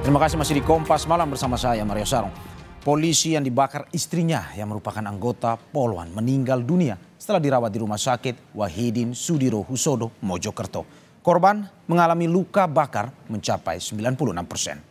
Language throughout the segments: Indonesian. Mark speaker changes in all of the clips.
Speaker 1: Terima kasih masih di Kompas Malam bersama saya Mario Sarong. Polisi yang dibakar istrinya yang merupakan anggota Polwan meninggal dunia setelah dirawat di rumah sakit Wahidin Sudiro Husodo, Mojokerto. Korban mengalami luka bakar mencapai 96%.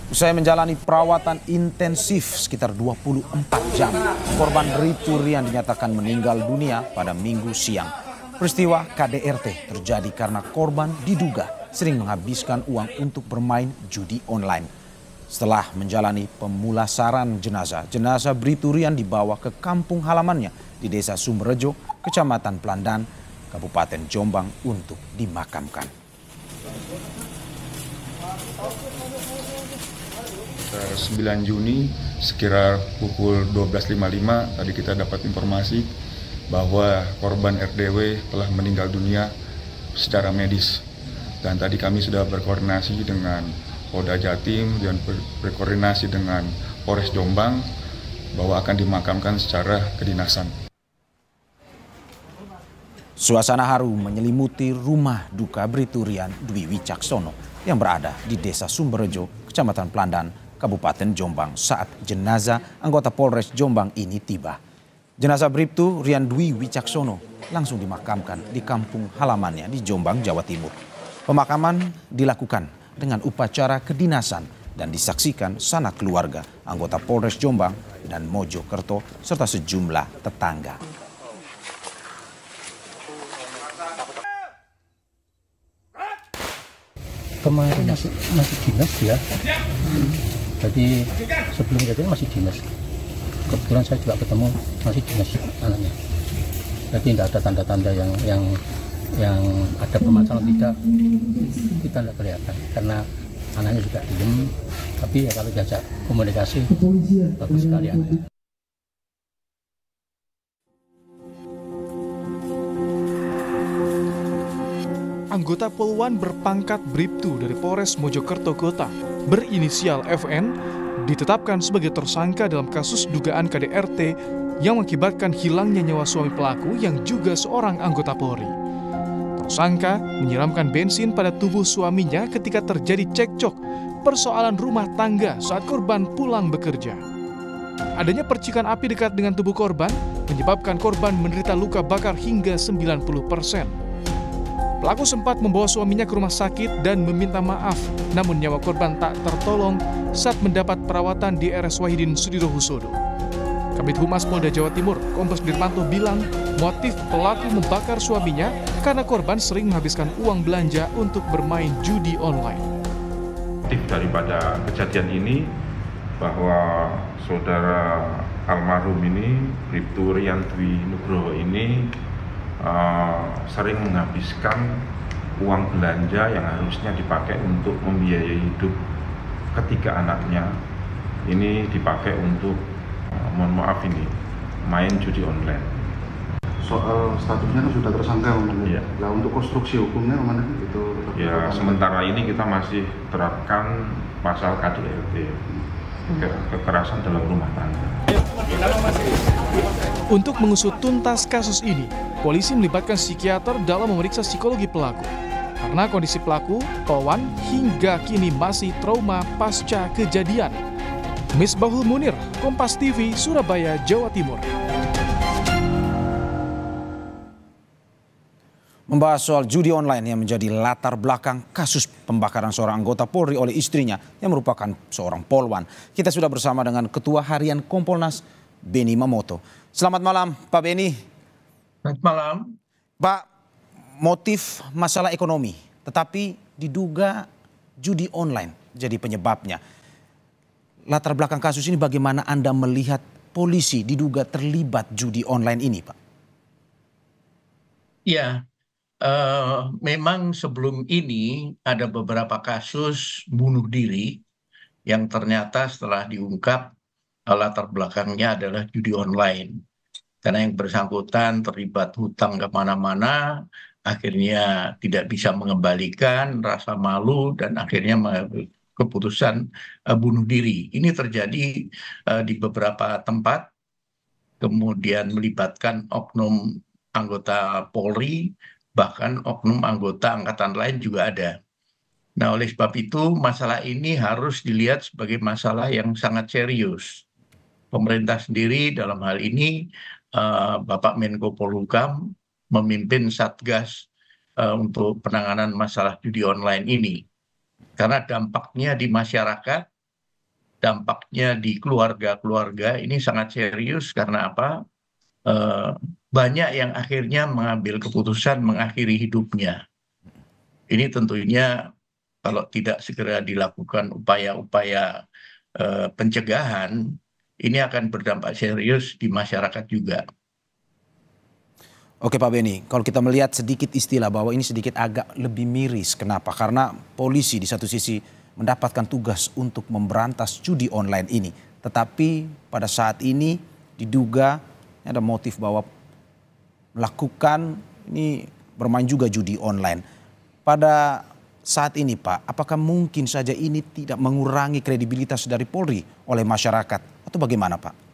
Speaker 1: Usai menjalani perawatan intensif sekitar 24 jam, korban Bribtu Rian dinyatakan meninggal dunia pada Minggu siang. Peristiwa KDRT terjadi karena korban diduga sering menghabiskan uang untuk bermain judi online. Setelah menjalani pemulasaran jenazah Bribtu Rian dibawa ke kampung halamannya di Desa Sumberjo, Kecamatan Plandan, Kabupaten Jombang untuk dimakamkan.
Speaker 2: 9 Juni sekira pukul 12.55 tadi kita dapat informasi bahwa korban RDW telah meninggal dunia secara medis, dan tadi kami sudah berkoordinasi dengan Polda Jatim dan berkoordinasi dengan Polres Jombang bahwa akan dimakamkan secara kedinasan.
Speaker 1: Suasana haru menyelimuti rumah duka Bribtu Rian Dwi Wicaksono yang berada di Desa Sumberjo, Kecamatan Plandan, Kabupaten Jombang saat jenazah anggota Polres Jombang ini tiba. Jenazah Bribtu Rian Dwi Wicaksono langsung dimakamkan di kampung halamannya di Jombang, Jawa Timur. Pemakaman dilakukan dengan upacara kedinasan dan disaksikan sanak keluarga, anggota Polres Jombang dan Mojokerto serta sejumlah tetangga.
Speaker 3: Kemarin masih dinas ya. Jadi sebelum kejadian masih dinas. Kebetulan saya juga ketemu masih dinas anaknya. Jadi tidak ada tanda-tanda yang ada permasalahan, tidak, kita tidak kelihatan karena anaknya juga diem. Tapi ya kalau diajak komunikasi bagus sekali anaknya.
Speaker 4: Anggota Polwan berpangkat Bribtu dari Polres Mojokerto Kota berinisial FN ditetapkan sebagai tersangka dalam kasus dugaan KDRT yang mengakibatkan hilangnya nyawa suami pelaku yang juga seorang anggota Polri. Tersangka menyiramkan bensin pada tubuh suaminya ketika terjadi cekcok persoalan rumah tangga saat korban pulang bekerja. Adanya percikan api dekat dengan tubuh korban menyebabkan korban menderita luka bakar hingga 90%. Pelaku sempat membawa suaminya ke rumah sakit dan meminta maaf, namun nyawa korban tak tertolong saat mendapat perawatan di RS Wahidin Sudiro Husodo. Kabid Humas Polda Jawa Timur, Kombes Dirmanto bilang motif pelaku membakar suaminya karena korban sering menghabiskan uang belanja untuk bermain judi online.
Speaker 5: Motif daripada kejadian ini bahwa saudara almarhum ini, Bribtu Rian Dwi Nugroho ini sering menghabiskan uang belanja yang harusnya dipakai untuk membiayai hidup ketiga anaknya. Ini dipakai untuk, mohon maaf ini, main judi online.
Speaker 6: Soal statusnya kan sudah tersangka,
Speaker 5: ya.
Speaker 6: Nah, untuk konstruksi hukumnya kemana itu?
Speaker 5: Ya, sementara ini kita masih terapkan pasal KDRT, kekerasan dalam rumah tangga.
Speaker 4: Untuk mengusut tuntas kasus ini, polisi melibatkan psikiater dalam memeriksa psikologi pelaku. Karena kondisi pelaku, Polwan hingga kini masih trauma pasca kejadian. Misbahul Munir, Kompas TV, Surabaya, Jawa Timur.
Speaker 1: Membahas soal judi online yang menjadi latar belakang kasus pembakaran seorang anggota Polri oleh istrinya yang merupakan seorang Polwan. Kita sudah bersama dengan Ketua Harian Kompolnas, Beni Mamoto. Selamat malam, Pak Beni.
Speaker 7: Selamat malam.
Speaker 1: Pak, motif masalah ekonomi, tetapi diduga judi online jadi penyebabnya. Latar belakang kasus ini bagaimana Anda melihat polisi diduga terlibat judi online ini, Pak?
Speaker 7: Ya, memang sebelum ini ada beberapa kasus bunuh diri yang ternyata setelah diungkap latar belakangnya adalah judi online. Karena yang bersangkutan terlibat hutang kemana-mana, akhirnya tidak bisa mengembalikan, rasa malu, dan akhirnya keputusan bunuh diri. Ini terjadi di beberapa tempat, kemudian melibatkan oknum anggota Polri, bahkan oknum anggota angkatan lain juga ada. Nah, oleh sebab itu masalah ini harus dilihat sebagai masalah yang sangat serius. Pemerintah sendiri dalam hal ini, Bapak Menko Polhukam memimpin Satgas untuk penanganan masalah judi online ini. Karena dampaknya di masyarakat, dampaknya di keluarga-keluarga ini sangat serius karena apa? Banyak yang akhirnya mengambil keputusan mengakhiri hidupnya. Ini tentunya kalau tidak segera dilakukan upaya-upaya pencegahan, ini akan berdampak serius di masyarakat juga.
Speaker 1: Oke Pak Beni, kalau kita melihat sedikit istilah bahwa ini sedikit agak lebih miris. Kenapa? Karena polisi di satu sisi mendapatkan tugas untuk memberantas judi online ini. Tetapi pada saat ini diduga ada motif bahwa melakukan ini bermain juga judi online. Pada saat ini Pak, apakah mungkin saja ini tidak mengurangi kredibilitas dari Polri oleh masyarakat atau bagaimana Pak?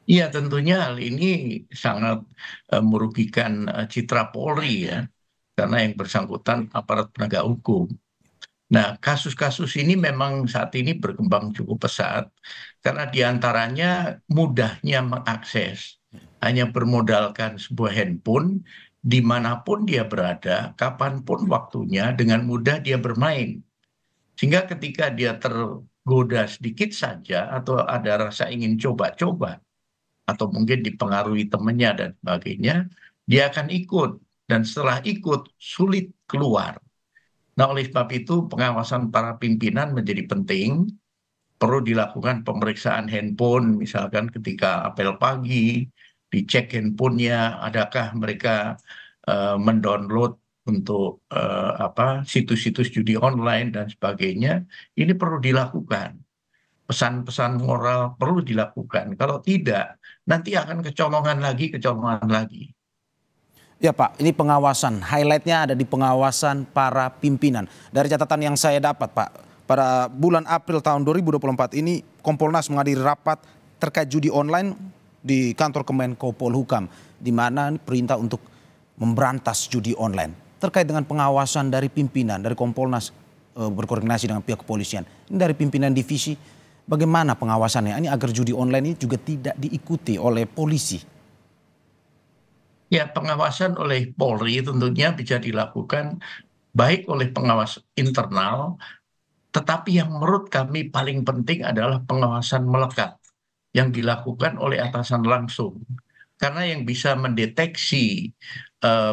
Speaker 7: Iya, tentunya hal ini sangat merugikan citra Polri ya, karena yang bersangkutan aparat penegak hukum. Nah, kasus-kasus ini memang saat ini berkembang cukup pesat karena diantaranya mudahnya mengakses, hanya bermodalkan sebuah handphone dimanapun dia berada, kapanpun waktunya, dengan mudah dia bermain. Sehingga ketika dia tergoda sedikit saja atau ada rasa ingin coba-coba, atau mungkin dipengaruhi temannya dan sebagainya, dia akan ikut. Dan setelah ikut, sulit keluar. Nah, oleh sebab itu pengawasan para pimpinan menjadi penting. Perlu dilakukan pemeriksaan handphone, misalkan ketika apel pagi, dicek handphonenya, adakah mereka mendownload untuk situs-situs judi online dan sebagainya. Ini perlu dilakukan. Pesan-pesan moral perlu dilakukan. Kalau tidak, nanti akan kecolongan lagi.
Speaker 1: Ya Pak, ini pengawasan, highlightnya ada di pengawasan para pimpinan. Dari catatan yang saya dapat Pak, pada bulan April tahun 2024 ini Kompolnas menghadiri rapat terkait judi online di kantor Kemenko Polhukam, di mana perintah untuk memberantas judi online. Terkait dengan pengawasan dari pimpinan, dari Kompolnas berkoordinasi dengan pihak kepolisian, ini dari pimpinan divisi, bagaimana pengawasannya? Ini agar judi online ini juga tidak diikuti oleh polisi.
Speaker 7: Ya, pengawasan oleh Polri tentunya bisa dilakukan baik oleh pengawas internal, tetapi yang menurut kami paling penting adalah pengawasan melekat yang dilakukan oleh atasan langsung. Karena yang bisa mendeteksi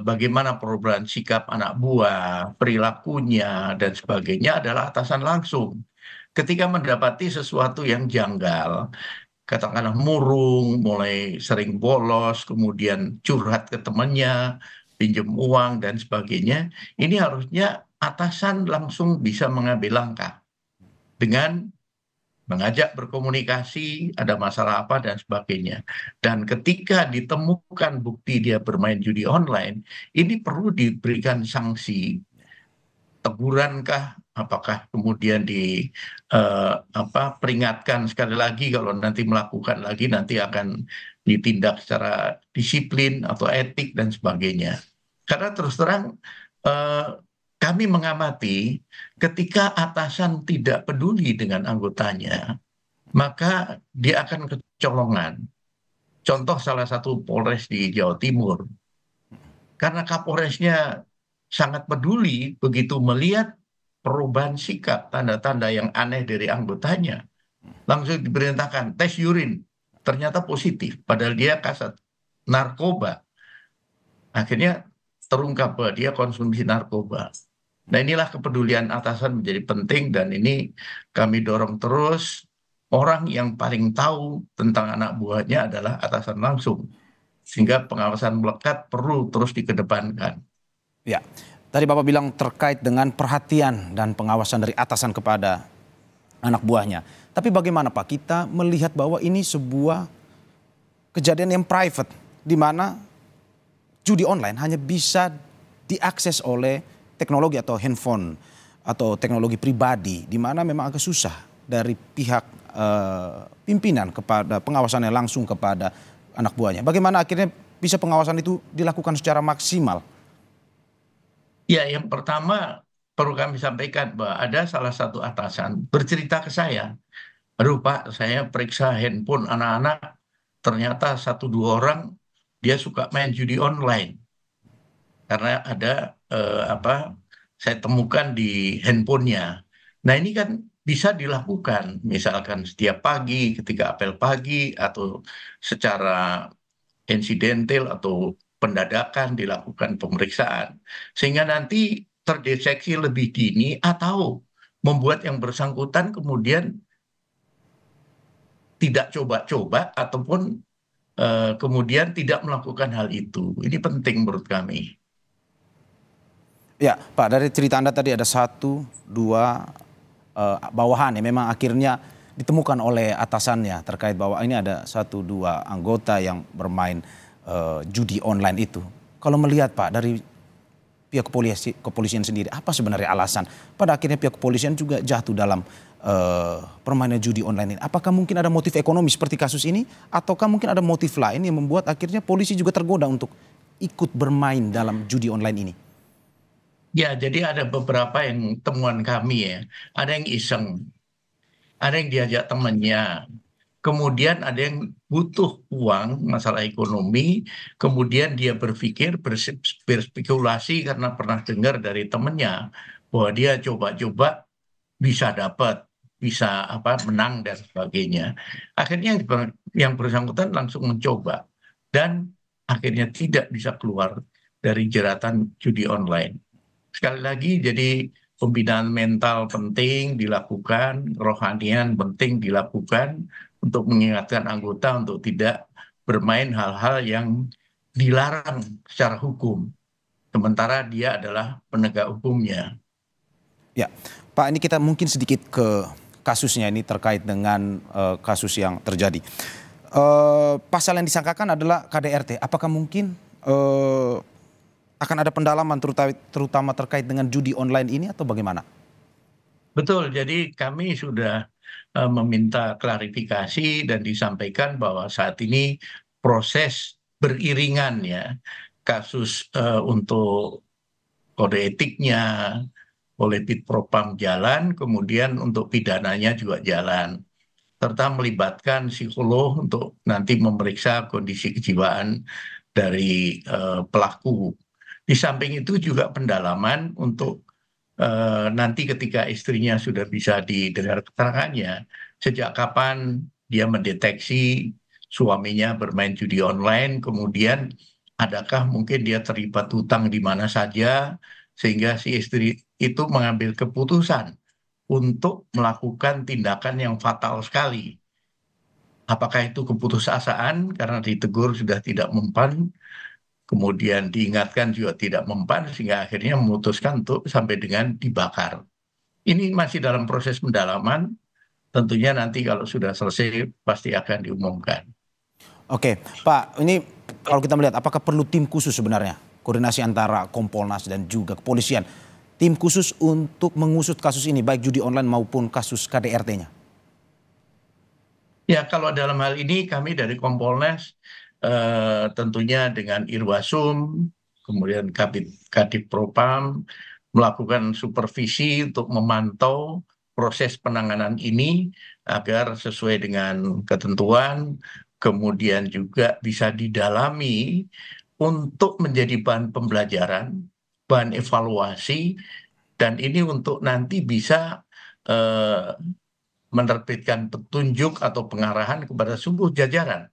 Speaker 7: bagaimana perubahan sikap anak buah, perilakunya, dan sebagainya adalah atasan langsung. Ketika mendapati sesuatu yang janggal, katakanlah murung, mulai sering bolos, kemudian curhat ke temannya, pinjam uang, dan sebagainya, ini harusnya atasan langsung bisa mengambil langkah dengan mengajak berkomunikasi, ada masalah apa, dan sebagainya. Dan ketika ditemukan bukti dia bermain judi online, ini perlu diberikan sanksi. Tegurankah, apakah kemudian peringatkan sekali lagi, kalau nanti melakukan lagi nanti akan ditindak secara disiplin atau etik dan sebagainya. Karena terus terang kami mengamati ketika atasan tidak peduli dengan anggotanya, maka dia akan kecolongan. Contoh salah satu Polres di Jawa Timur, karena Kapolresnya sangat peduli, begitu melihat perubahan sikap, tanda-tanda yang aneh dari anggotanya, langsung diperintahkan tes urin, ternyata positif, padahal dia kasat narkoba. Akhirnya terungkap bahwa dia konsumsi narkoba. Nah, inilah kepedulian atasan menjadi penting, dan ini kami dorong terus. Orang yang paling tahu tentang anak buahnya adalah atasan langsung, sehingga pengawasan melekat perlu terus dikedepankan.
Speaker 1: Ya, tadi Bapak bilang terkait dengan perhatian dan pengawasan dari atasan kepada anak buahnya. Tapi bagaimana Pak, kita melihat bahwa ini sebuah kejadian yang private, di mana judi online hanya bisa diakses oleh teknologi atau handphone atau teknologi pribadi, di mana memang agak susah dari pihak pimpinan kepada pengawasannya langsung kepada anak buahnya. Bagaimana akhirnya bisa pengawasan itu dilakukan secara maksimal?
Speaker 7: Ya, yang pertama perlu kami sampaikan bahwa ada salah satu atasan bercerita ke saya, aduh Pak, saya periksa handphone anak-anak, ternyata 1-2 orang dia suka main judi online. Karena ada saya temukan di handphonenya. Nah ini kan bisa dilakukan, misalkan setiap pagi ketika apel pagi atau secara insidental atau pendadakan dilakukan pemeriksaan. Sehingga nanti terdeteksi lebih dini atau membuat yang bersangkutan kemudian tidak coba-coba ataupun kemudian tidak melakukan hal itu. Ini penting menurut kami.
Speaker 1: Ya Pak, dari cerita Anda tadi ada 1-2 bawahan yang memang akhirnya ditemukan oleh atasannya terkait bahwa ini ada 1-2 anggota yang bermain judi online itu. Kalau melihat Pak dari pihak kepolisian sendiri, apa sebenarnya alasan pada akhirnya pihak kepolisian juga jatuh dalam permainan judi online ini? Apakah mungkin ada motif ekonomi seperti kasus ini, ataukah mungkin ada motif lain yang membuat akhirnya polisi juga tergoda untuk ikut bermain dalam judi online ini?
Speaker 7: Ya, jadi ada beberapa yang temuan kami ya. Ada yang iseng, ada yang diajak temannya. Kemudian ada yang butuh uang, masalah ekonomi. Kemudian dia berpikir, berspekulasi karena pernah dengar dari temannya bahwa dia coba-coba bisa dapat, bisa menang dan sebagainya. Akhirnya yang bersangkutan langsung mencoba dan akhirnya tidak bisa keluar dari jeratan judi online. Sekali lagi, jadi pembinaan mental penting dilakukan, kerohanian penting dilakukan untuk mengingatkan anggota untuk tidak bermain hal-hal yang dilarang secara hukum. Sementara dia adalah penegak hukumnya.
Speaker 1: Ya, Pak, ini kita mungkin sedikit ke kasusnya ini terkait dengan kasus yang terjadi. Pasal yang disangkakan adalah KDRT. Apakah mungkin akan ada pendalaman terutama terkait dengan judi online ini atau bagaimana?
Speaker 7: Betul, jadi kami sudah meminta klarifikasi dan disampaikan bahwa saat ini proses beriringan ya, kasus untuk kode etiknya oleh Bitpropam jalan, kemudian untuk pidananya juga jalan, serta melibatkan psikolog untuk nanti memeriksa kondisi kejiwaan dari pelaku. Di samping itu juga pendalaman untuk nanti ketika istrinya sudah bisa didengar keterangannya, sejak kapan dia mendeteksi suaminya bermain judi online, kemudian adakah mungkin dia terlibat hutang di mana saja, sehingga si istri itu mengambil keputusan untuk melakukan tindakan yang fatal sekali. Apakah itu keputusasaan karena ditegur sudah tidak mempan, kemudian diingatkan juga tidak mempan, sehingga akhirnya memutuskan untuk sampai dengan dibakar. Ini masih dalam proses pendalaman, tentunya nanti kalau sudah selesai pasti akan diumumkan.
Speaker 1: Oke, Pak, ini kalau kita melihat apakah perlu tim khusus sebenarnya? Koordinasi antara Kompolnas dan juga kepolisian. Tim khusus untuk mengusut kasus ini, baik judi online maupun kasus KDRT-nya?
Speaker 7: Ya, kalau dalam hal ini kami dari Kompolnas tentunya dengan Irwasum, kemudian Kadif Propam melakukan supervisi untuk memantau proses penanganan ini agar sesuai dengan ketentuan, kemudian juga bisa didalami untuk menjadi bahan pembelajaran, bahan evaluasi, dan ini untuk nanti bisa menerbitkan petunjuk atau pengarahan kepada seluruh jajaran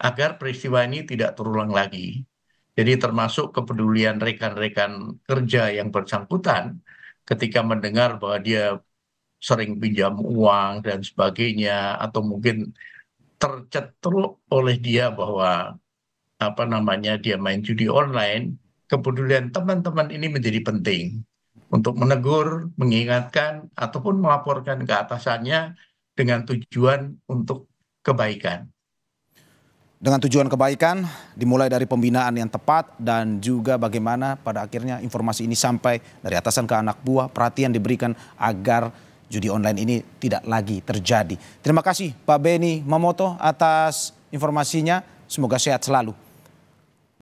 Speaker 7: agar peristiwa ini tidak terulang lagi. Jadi termasuk kepedulian rekan-rekan kerja yang bersangkutan ketika mendengar bahwa dia sering pinjam uang dan sebagainya, atau mungkin tercetuk oleh dia bahwa dia main judi online, kepedulian teman-teman ini menjadi penting untuk menegur, mengingatkan, ataupun melaporkan ke atasannya dengan tujuan untuk kebaikan.
Speaker 1: Dengan tujuan kebaikan, dimulai dari pembinaan yang tepat dan juga bagaimana pada akhirnya informasi ini sampai dari atasan ke anak buah, perhatian diberikan agar judi online ini tidak lagi terjadi. Terima kasih Pak Beni Mamoto atas informasinya, semoga sehat selalu.